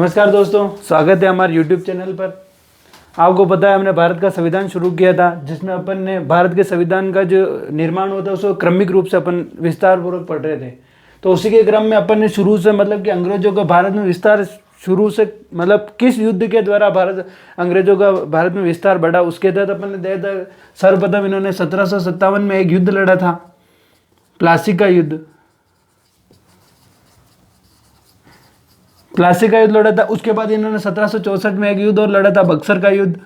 नमस्कार दोस्तों, स्वागत है हमारे YouTube चैनल पर। आपको पता है हमने भारत का संविधान शुरू किया था, जिसमें अपन ने भारत के संविधान का जो निर्माण होता है उसको क्रमिक रूप से अपन विस्तार पूर्वक पढ़ रहे थे। तो उसी के क्रम में अपन ने शुरू से मतलब कि अंग्रेजों का भारत में विस्तार शुरू से मतलब किस युद्ध के द्वारा अंग्रेजों का भारत में विस्तार बढ़ा, उसके तहत अपन ने देखा था। सर्वप्रथम इन्होंने 1757 में एक युद्ध लड़ा था, प्लासी का युद्ध। प्लासी का युद्ध लड़ा था। उसके बाद इन्होंने 1764 में एक युद्ध और लड़ा था, बक्सर का युद्ध।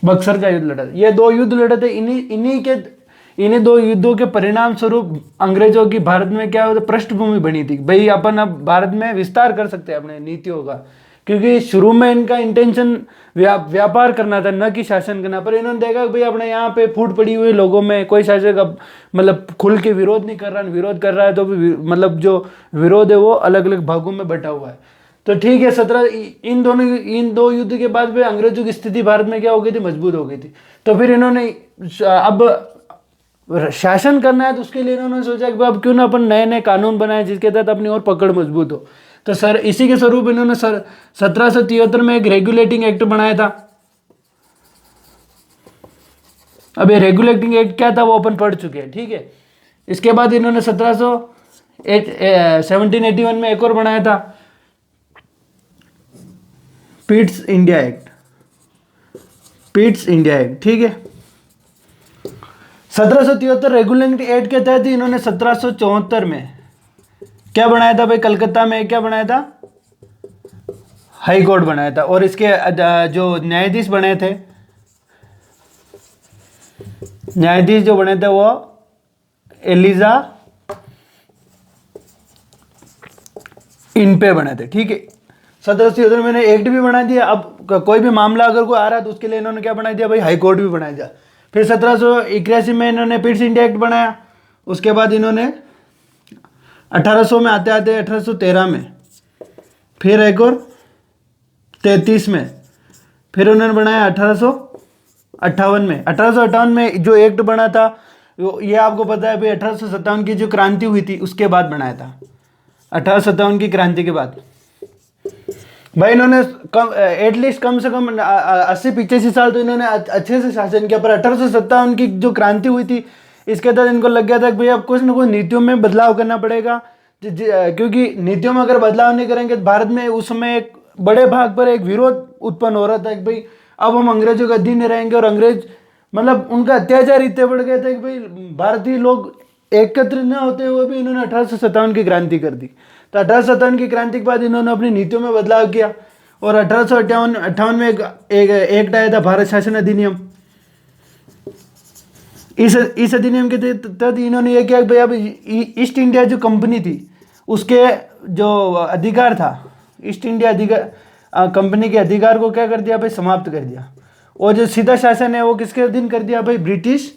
बक्सर का युद्ध लड़ा था। ये दो युद्ध लड़े थे। इन्हीं दो युद्धों के परिणाम स्वरूप अंग्रेजों की भारत में क्या होता पृष्ठभूमि बनी थी। भाई अपन अब भारत में विस्तार कर सकते हैं अपने नीतियों का, क्योंकि शुरू में इनका इंटेंशन व्यापार करना था, न कि शासन करना। पर इन्होंने देखा कि भाई अपने यहाँ पे फूट पड़ी हुई लोगों में कोई शासक अब मतलब खुल के विरोध नहीं कर रहा, विरोध कर रहा है तो भी मतलब जो विरोध है वो अलग अलग भागों में बटा हुआ है। तो ठीक है, इन दो युद्ध के बाद भी अंग्रेजों की स्थिति भारत में क्या हो गई थी, मजबूत हो गई थी। तो फिर इन्होंने अब शासन करना है, तो उसके लिए इन्होंने सोचा कि अब क्यों ना अपन नए नए कानून बनाए जिसके तहत अपनी और पकड़ मजबूत हो। तो सर इसी के स्वरूप इन्होंने 1773 में एक रेगुलेटिंग एक्ट बनाया था। अब ये रेगुलेटिंग एक्ट क्या था वो अपन पढ़ चुके हैं, ठीक है। इसके बाद इन्होंने 1781 में एक और बनाया था, Pitt's India act. Pitt's India act, ठीक है। 1773 रेगुलेटिंग एक्ट के तहत इन्होंने 1774 में क्या बनाया था भाई, कलकत्ता में क्या बनाया था, हाई कोर्ट बनाया था। और इसके जो न्यायाधीश बने थे, न्यायाधीश जो बने थे वो एलिजा इनपे बने थे, ठीक है। 1773 में एक्ट भी बना दिया। अब कोई भी मामला अगर कोई आ रहा है तो उसके लिए इन्होंने क्या बना दिया भाई, हाई कोर्ट भी बना दिया। फिर 1781 में इन्होंने पिट्स इंडिया एक्ट बनाया। उसके बाद इन्होंने 1800 में आते आते 1813 में फिर एक और 33 में फिर उन्होंने बनाया 1858 में। 1858 में जो एक्ट बना था ये आपको पता है भाई, 1857 की जो क्रांति हुई थी उसके बाद बनाया था। 1857 की क्रांति के बाद भाई इन्होंने एटलीस्ट कम से कम 80-85 साल तो इन्होंने अच्छे से शासन किया। पर 1857 की जो क्रांति हुई थी इसके तहत इनको लग गया था कि भाई अब कुछ ना कुछ नीतियों में बदलाव करना पड़ेगा, क्योंकि नीतियों में अगर बदलाव नहीं करेंगे तो भारत में उस समय एक बड़े भाग पर एक विरोध उत्पन्न हो रहा था कि भाई अब हम अंग्रेजों के अधीन रहेंगे। और अंग्रेज मतलब उनका अत्याचार इतने बढ़ गए थे कि भाई भारतीय लोग एकत्र न होते हुए भी इन्होंने 1857 की क्रांति कर दी। तो 1857 की क्रांति के बाद इन्होंने अपनी नीतियों में बदलाव किया और 1858 में एक एक्ट आया था, भारत शासन अधिनियम। इस अधिनियम के तहत इन्होंने ये किया कि भाई अब ईस्ट इंडिया जो कंपनी थी उसके जो अधिकार था, ईस्ट इंडिया कंपनी के अधिकार को क्या कर दिया भाई, समाप्त कर दिया। और जो सीधा शासन है वो किसके अधीन कर दिया भाई, ब्रिटिश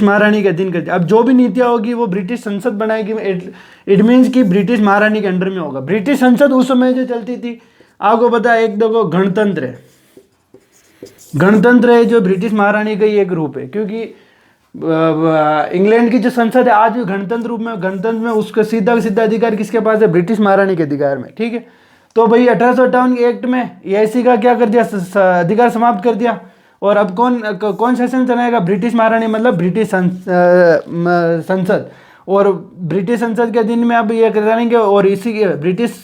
महारानी के अधीन कर दिया। अब जो भी नीतियां होगी वो ब्रिटिश संसद बनाएगी। इट मीन्स कि ब्रिटिश महारानी के अंडर में होगा। ब्रिटिश संसद उस समय जो चलती थी आपको पता है, एक देखो गणतंत्र है जो ब्रिटिश महारानी का ही एक रूप है, क्योंकि इंग्लैंड की जो संसद है आज भी गणतंत्र में उसका सीधा अधिकार किसके पास है, ब्रिटिश महारानी के अधिकार में, ठीक है। तो भाई 1858 के एक्ट में एआईसी का क्या कर दिया, अधिकार समाप्त कर दिया। और अब कौन शासन चलाएगा, ब्रिटिश महारानी मतलब ब्रिटिश संसद। और ब्रिटिश संसद के अधीन में अब ये करेंगे। और इसी ब्रिटिश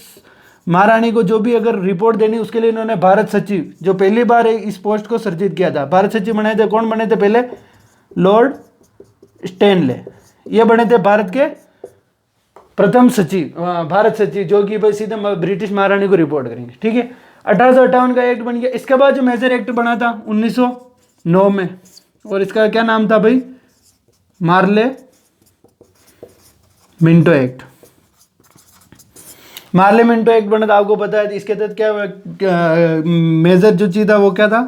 महारानी को जो भी अगर रिपोर्ट देनी उसके लिए इन्होंने भारत सचिव, जो पहली बार इस पोस्ट को सृजित किया था, भारत सचिव बनाए थे। कौन बने थे पहले, लॉर्ड स्टैनले। ये बने थे भारत के प्रथम सचिव, भारत सचिव, जो कि भाई सीधे ब्रिटिश महारानी को रिपोर्ट करेंगे, ठीक है। 1858 का एक्ट बन गया। इसके बाद जो मेजर एक्ट बना था 1909 में, और इसका क्या नाम था भाई, Morley Minto act. Morley Minto act बना था, आपको पता है। इसके तहत क्या मेजर जो चीज था वो क्या था,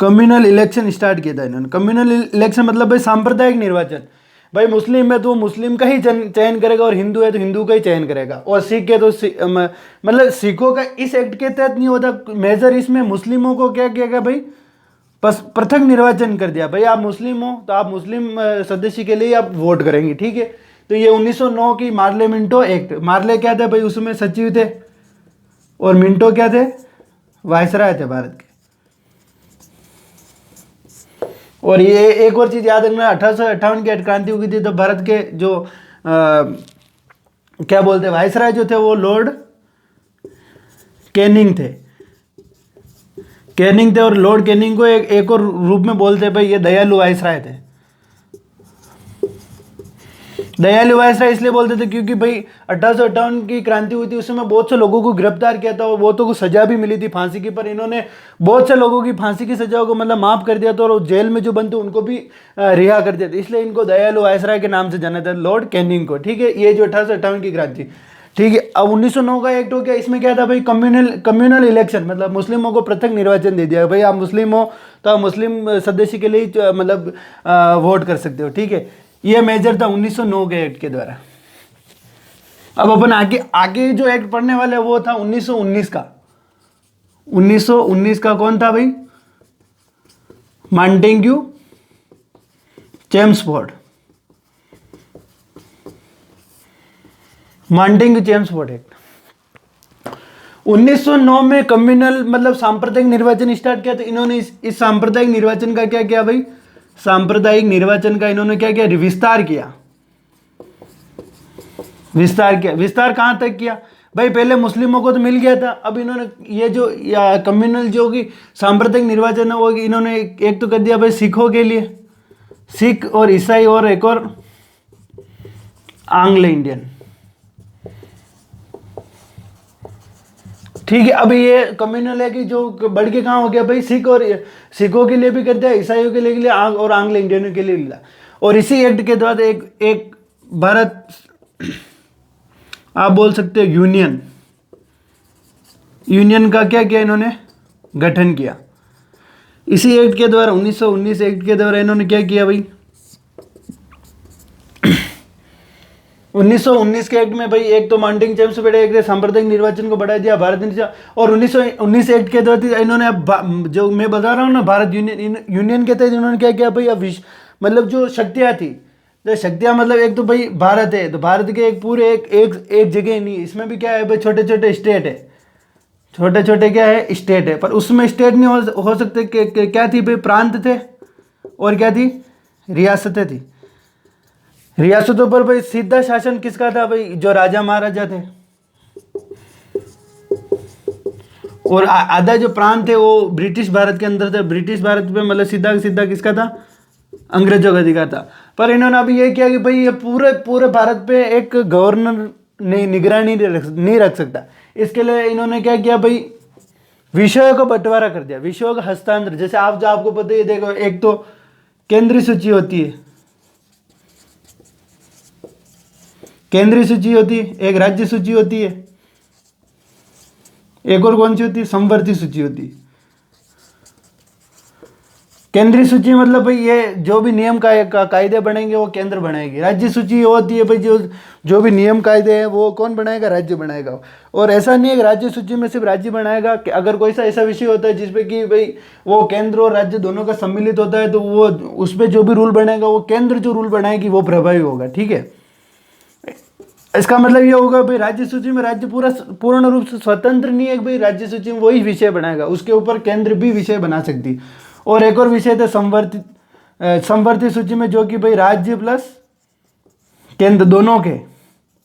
कम्युनल इलेक्शन स्टार्ट किया था इन्होंने। कम्युनल इलेक्शन मतलब भाई सांप्रदायिक निर्वाचन। भाई मुस्लिम है तो मुस्लिम का ही चयन करेगा, और हिंदू है तो हिंदू का ही चयन करेगा, और सिख है तो मतलब सिखों का इस एक्ट के तहत नहीं होता। मेजर इसमें मुस्लिमों को क्या किया गया भाई, पृथक निर्वाचन कर दिया, भाई आप मुस्लिम हो तो आप मुस्लिम सदस्य के लिए आप वोट करेंगे, ठीक है। तो ये 1909 की मार्ले मिंटो एक्ट। मार्ले क्या थे भाई, उसमें सचिव थे, और मिंटो क्या थे, वायसराय थे भारत के। और ये एक और चीज याद रखना, 1858 की क्रांति हुई थी तो भारत के जो क्या बोलते वायसराय जो थे वो लॉर्ड कैनिंग थे। कैनिंग थे, और लॉर्ड कैनिंग को एक और रूप में बोलते भाई ये दयालु वायसराय थे। दयालु वायसराय इसलिए बोलते थे क्योंकि भाई 1858 की क्रांति हुई थी, उस समय बहुत से लोगों को गिरफ्तार किया था और बहुतों को सजा भी मिली थी फांसी की, पर इन्होंने बहुत से लोगों की फांसी की सजाओं को मतलब माफ कर दिया था, और जेल में जो बंद थे उनको भी रिहा कर दिया था, इसलिए इनको दयालु वायसराय के नाम से जाना था, लॉर्ड कैनिंग को, ठीक है। ये जो 1858 की क्रांति, ठीक है। अब 1909 का एक्ट हो गया, इसमें क्या था भाई, कम्युनल इलेक्शन, मतलब मुस्लिमों को पृथक निर्वाचन दे दिया, भाई आप मुस्लिम हो तो आप मुस्लिम सदस्य के लिए मतलब वोट कर सकते हो, ठीक है। ये मेजर था 1909 के एक्ट के द्वारा। अब अपन आगे आगे जो एक्ट पढ़ने वाले वो था 1919 का। 1919 का कौन था भाई, Montagu Chelmsford. Montagu Chelmsford act 1909 में कम्युनल मतलब सांप्रदायिक निर्वाचन स्टार्ट किया। तो इन्होंने इस सांप्रदायिक निर्वाचन का क्या किया भाई, सांप्रदायिक निर्वाचन का इन्होंने क्या किया, विस्तार किया। विस्तार कहां तक किया भाई, पहले मुस्लिमों को तो मिल गया था, अब इन्होंने ये जो कम्युनल जो कि सांप्रदायिक निर्वाचन है वो इन्होंने एक तो कर दिया भाई सिखों के लिए, सिख और ईसाई, और एक और आंग्ल इंडियन, ठीक है। अब ये कम्युनल है कि जो बढ़ के कहाँ हो गया भाई, सिखों के लिए भी कर दिया, ईसाइयों के लिए और आंग्ल इंडियनों के लिए मिला। और इसी एक्ट के बाद एक भारत आप बोल सकते हो यूनियन का क्या किया इन्होंने, गठन किया। इसी एक्ट के द्वारा 1919 एक्ट के द्वारा इन्होंने क्या किया भाई, 1919 के एक्ट में भाई एक तो मॉन्टेग्यू चेम्सफोर्ड एक्ट ने सांप्रदायिक निर्वाचन को बढ़ा दिया भारत ने, और 1919 एक्ट के द्वारा इन्होंने अब जो मैं बता रहा हूँ ना भारत यूनियन के तहत इन्होंने क्या किया भाई, अब मतलब जो शक्तियाँ थी, तो शक्तियाँ मतलब एक तो भाई भारत है, तो भारत के एक पूरे एक जगह नहीं, इसमें भी क्या है भाई छोटे छोटे स्टेट है, छोटे छोटे क्या है स्टेट है, पर उसमें स्टेट नहीं हो सकते क्या थी भाई, प्रांत थे और क्या थी, रियासतें थी। रियासतों पर भाई सीधा शासन किसका था भाई, जो राजा महाराजा थे, और आधा जो प्रांत थे वो ब्रिटिश भारत के अंदर थे। ब्रिटिश भारत पे मतलब सीधा सीधा किसका था, अंग्रेजों का अधिकार था। पर इन्होंने अभी ये किया कि भाई ये पूरे भारत पे एक गवर्नर निगरानी नहीं रख सकता, इसके लिए इन्होंने क्या किया भाई, विषयों का बंटवारा कर दिया, विषयों का हस्तांतरण। जैसे आपको पता ही, देखो एक तो केंद्रीय सूची होती है, केंद्रीय सूची होती है, एक राज्य सूची होती है, एक और कौन सी होती है, समवर्ती सूची होती है। केंद्रीय सूची मतलब भाई ये जो भी नियम कायदे बनेंगे वो केंद्र बनाएगी। राज्य सूची होती है भाई जो भी नियम कायदे हैं वो कौन बनाएगा, राज्य बनाएगा। और ऐसा नहीं है कि राज्य सूची में सिर्फ राज्य बनाएगा, कि अगर कोई सा ऐसा विषय होता है जिसपे कि भाई वो केंद्र और राज्य दोनों का सम्मिलित होता है, तो वो उस पर जो भी रूल बनेगा वो केंद्र जो रूल बनाएगी वो प्रभावी होगा, ठीक है। इसका मतलब ये होगा भाई राज्य सूची में राज्य पूर्ण रूप से स्वतंत्र नहीं है, भाई राज्य सूची में वही विषय बनाएगा, उसके ऊपर केंद्र भी विषय बना सकती। और एक और विषय था समवर्ती सूची में, जो कि भाई राज्य प्लस केंद्र दोनों के,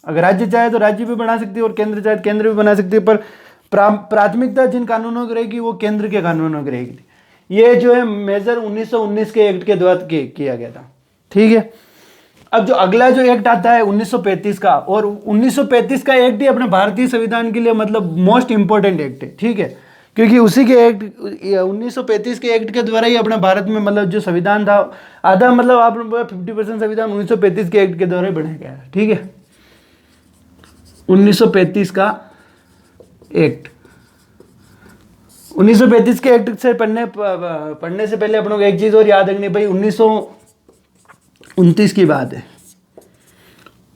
अगर राज्य चाहे तो राज्य भी बना सकती है और केंद्र चाहे तो केंद्र भी बना सकती है, पर प्राथमिकता जिन कानूनों की रहेगी वो केंद्र के कानूनों की रहेगी। ये जो है मेजर 1919 के एक्ट के द्वारा किया गया था, ठीक है। अब जो अगला जो एक्ट आता है 1935 का, और 1935 का एक्ट ही अपने भारतीय संविधान के लिए मतलब मोस्ट इंपॉर्टेंट एक्ट है, ठीक है, क्योंकि उसी के एक्ट 1935 के एक्ट के द्वारा ही अपने भारत में मतलब जो संविधान था आधा मतलब आप 50% संविधान 1935 के एक्ट के द्वारा ही बनाया गया है, ठीक है। 1935 का एक्ट, 1935 के एक्ट से पढ़ने से पहले अपन को एक चीज और याद रखनी भाई, 1929 की बात है।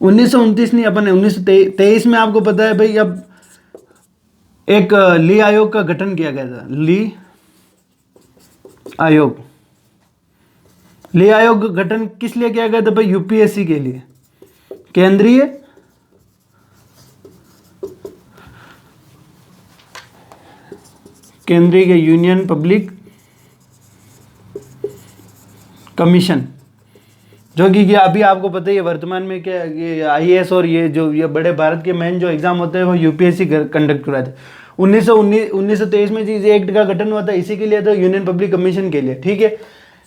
1929 नहीं, अपन 1923 में आपको पता है भाई अब एक ली आयोग का गठन किया गया था, ली आयोग। लेह आयोग गठन किस लिए किया गया था भाई? यूपीएससी के लिए, केंद्रीय यूनियन पब्लिक कमीशन, जो कि अभी आपको पता ही है वर्तमान में क्या ये आईएएस और ये बड़े भारत के मेन जो एग्जाम होते हैं वो यूपीएससी कंडक्ट कराते हैं। 1923 में जिस एक्ट का गठन हुआ था इसी के लिए था, यूनियन पब्लिक कमीशन के लिए, ठीक है।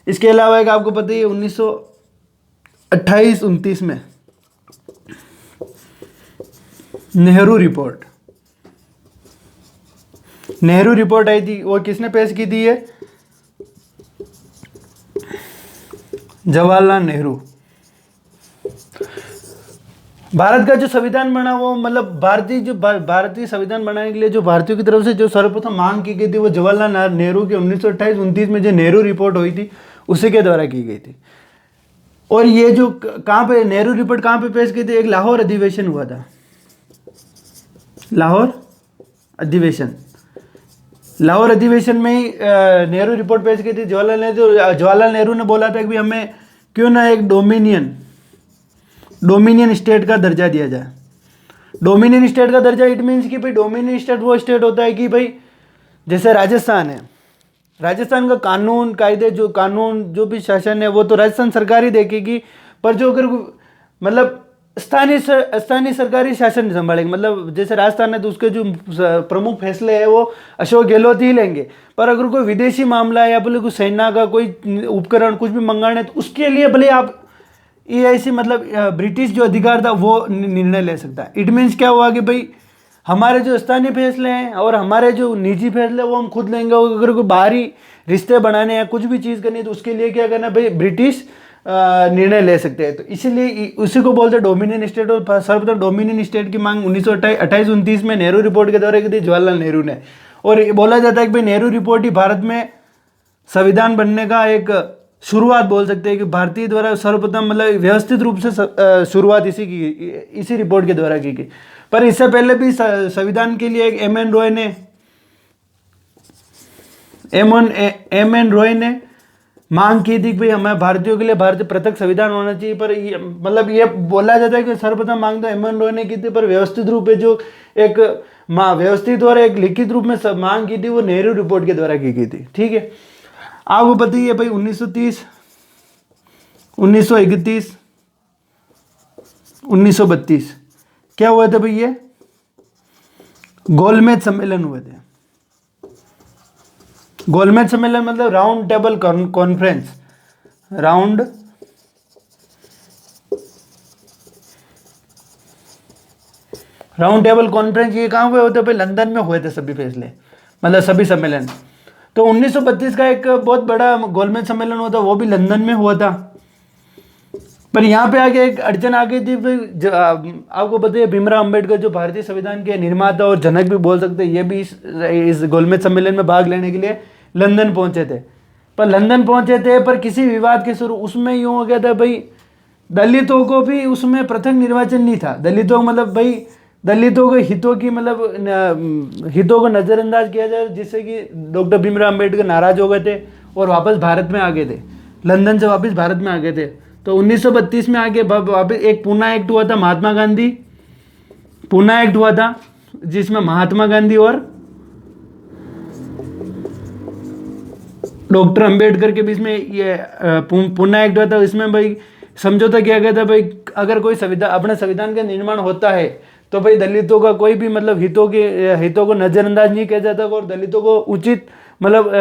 इसके अलावा एक आपको पता ही है 1928-29 में नेहरू रिपोर्ट आई थी, वो किसने पेश की थी? है जवाहरलाल नेहरू। भारत का जो संविधान बना वो मतलब भारतीय संविधान बनाने के लिए जो भारतीयों की तरफ से जो सर्वप्रथम मांग की गई थी वो जवाहरलाल नेहरू के 1928-29 में जो नेहरू रिपोर्ट हुई थी उसी के द्वारा की गई थी। और ये जो कहाँ पे नेहरू रिपोर्ट कहाँ पे पेश की थी? एक लाहौर अधिवेशन हुआ था, लाहौर अधिवेशन में ही नेहरू रिपोर्ट पेश की थी। जवाहरलाल नेहरू ने बोला था कि भाई हमें क्यों ना एक डोमिनियन स्टेट का दर्जा दिया जाए। डोमिनियन स्टेट का दर्जा इट मीन्स कि भाई डोमिनियन स्टेट वो स्टेट होता है कि भाई जैसे राजस्थान है, राजस्थान का कानून कायदे जो भी शासन है वो तो राजस्थान सरकार ही देखेगी, पर जो अगर मतलब स्थानीय सरकारी शासन संभालेंगे, मतलब जैसे राजस्थान है तो उसके जो प्रमुख फैसले हैं वो अशोक गहलोत ही लेंगे। पर अगर कोई विदेशी मामला है या बोले कोई सेना का कोई उपकरण कुछ भी मंगाना है तो उसके लिए भले आप ऐसी मतलब ब्रिटिश जो अधिकार था वो निर्णय ले सकता है। इट मीन्स क्या हुआ कि भाई हमारे जो स्थानीय फैसले हैं और हमारे जो निजी फैसले वो हम खुद लेंगे। अगर कोई बाहरी रिश्ते बनाने या कुछ भी चीज़ करनी है तो उसके लिए क्या करना भाई ब्रिटिश निर्णय ले सकते हैं। तो इसीलिए उसी को बोलते हैं डोमिनियन स्टेट। और सर्वप्रथम डोमिनियन स्टेट की मांग 1928-29 में नेहरू रिपोर्ट के द्वारा की थी जवाहरलाल नेहरू ने। और ये बोला जाता है कि भाई नेहरू रिपोर्ट ही भारत में संविधान बनने का एक शुरुआत बोल सकते हैं कि भारतीय द्वारा सर्वप्रथम मतलब व्यवस्थित रूप से शुरुआत इसी रिपोर्ट के द्वारा की गई। पर इससे पहले भी संविधान के लिए एक एम एन रॉय ने मांग की थी कि भाई हमें भारतीयों के लिए भारतीय पृथक संविधान होना चाहिए। पर मतलब ये बोला जाता है कि सर्वप्रथम मांग तो एम एन रॉय ने की थी, पर व्यवस्थित रूप में जो एक व्यवस्थित और एक लिखित रूप में मांग की थी वो नेहरू रिपोर्ट के द्वारा की गई थी, ठीक है। आपको पता ही है भाई 1930, 1931, 1932 क्या हुए थे भाई? ये गोलमेज सम्मेलन हुए थे। गोलमेज सम्मेलन मतलब round table conference, round table conference. ये कहाँ हुए होते भाई? लंदन में हुए थे सभी फैसले, मतलब सभी सम्मेलन। तो 1932 का एक बहुत बड़ा गोलमेज सम्मेलन हुआ था, वो भी लंदन में हुआ था। पर यहाँ पे आगे एक अड़चन आ गई थी। आपको पता है भीमराव अंबेडकर जो भारतीय संविधान के निर्माता और जनक भी बोल सकते हैं, ये भी इस गोलमेज सम्मेलन में भाग लेने के लिए लंदन पहुंचे थे। पर किसी विवाद के शुरू उसमें यूँ हो गया था भाई दलितों को भी उसमें पृथक निर्वाचन नहीं था। दलितों के हितों की मतलब हितों को नज़रअंदाज किया जाए, जिससे कि डॉक्टर भीमराव अंबेडकर नाराज हो गए थे और वापस भारत में आ गए थे, लंदन से वापस भारत में आ गए थे। तो 1932 में आके वापस एक पूना एक्ट हुआ था, पूना एक्ट हुआ था जिसमें महात्मा गांधी और डॉक्टर अंबेडकर के बीच में ये पूना एक्ट हुआ था। इसमें भाई समझौता किया गया था भाई अगर कोई अपने संविधान का निर्माण होता है तो भाई दलितों का कोई भी मतलब हितों को नज़रअंदाज नहीं किया जाता और दलितों को उचित मतलब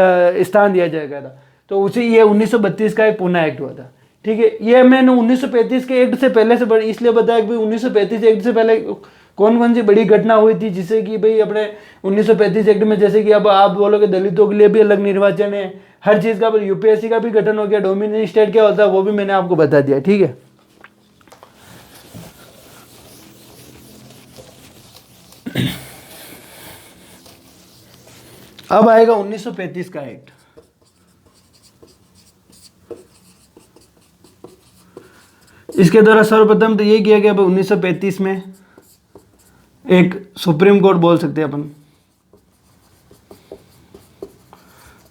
स्थान दिया जाएगा था। तो ये 1932 का एक पूना एक्ट हुआ था, ठीक है। ये मैंने 1935 के एक्ट से पहले से इसलिए बताया कि भाई 1935 एक्ट से पहले कौन सी बड़ी घटना हुई थी, जिससे कि भाई अपने 1935 एक्ट में जैसे कि अब आप बोलोगे दलितों के लिए भी अलग निर्वाचन है, हर चीज़ का यूपीएससी का भी गठन हो गया, डोमिनियन स्टेट क्या होता है वो भी मैंने आपको बता दिया, ठीक है। अब आएगा 1935 का एक्ट। इसके द्वारा सर्वप्रथम तो ये किया गया 1935 में एक सुप्रीम कोर्ट बोल सकते हैं अपन,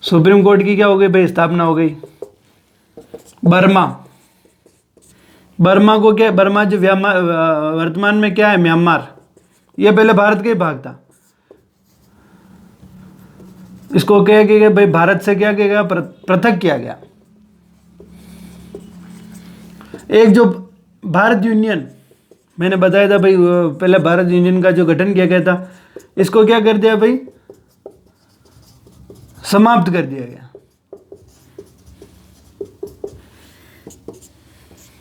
सुप्रीम कोर्ट की क्या हो गई भाई, स्थापना हो गई। बर्मा, बर्मा को क्या, बर्मा जो वर्तमान में क्या है, म्यांमार, ये पहले भारत का ही भाग था। इसको क्या किया गया भाई, भारत से क्या किया गया, पृथक किया गया। एक जो भारत यूनियन मैंने बताया था भाई, पहले भारत यूनियन का जो गठन किया गया था, इसको क्या कर दिया भाई, समाप्त कर दिया गया।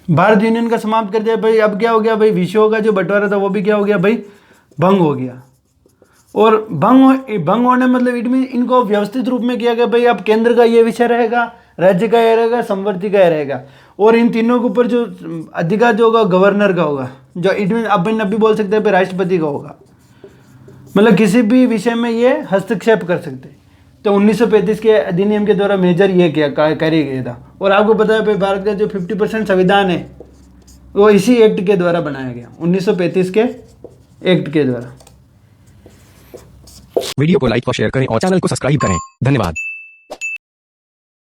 भारत यूनियन का समाप्त कर दिया भाई। अब क्या हो गया भाई, विषयों का जो बंटवारा था वो भी क्या हो गया भाई, भंग हो गया। और भंग होने मतलब इट मीन इनको व्यवस्थित रूप में किया गया भाई, अब केंद्र का ये विषय रहेगा, राज्य का ये रहेगा, संवर्ती का ये रहेगा, और इन तीनों के ऊपर जो अधिकार जो होगा गवर्नर का होगा, जो इट मीन अपन अभी बोल सकते हैं भाई राष्ट्रपति का होगा। मतलब किसी भी विषय में ये हस्तक्षेप कर सकते हैं। तो 1935 के अधिनियम के द्वारा मेजर ये किया कार्य किया था। और आपको पता है भाई भारत का जो 50% संविधान है वो इसी एक्ट के द्वारा बनाया गया, 1935 के एक्ट के द्वारा। वीडियो को लाइक और शेयर करें और चैनल को सब्सक्राइब करें। धन्यवाद।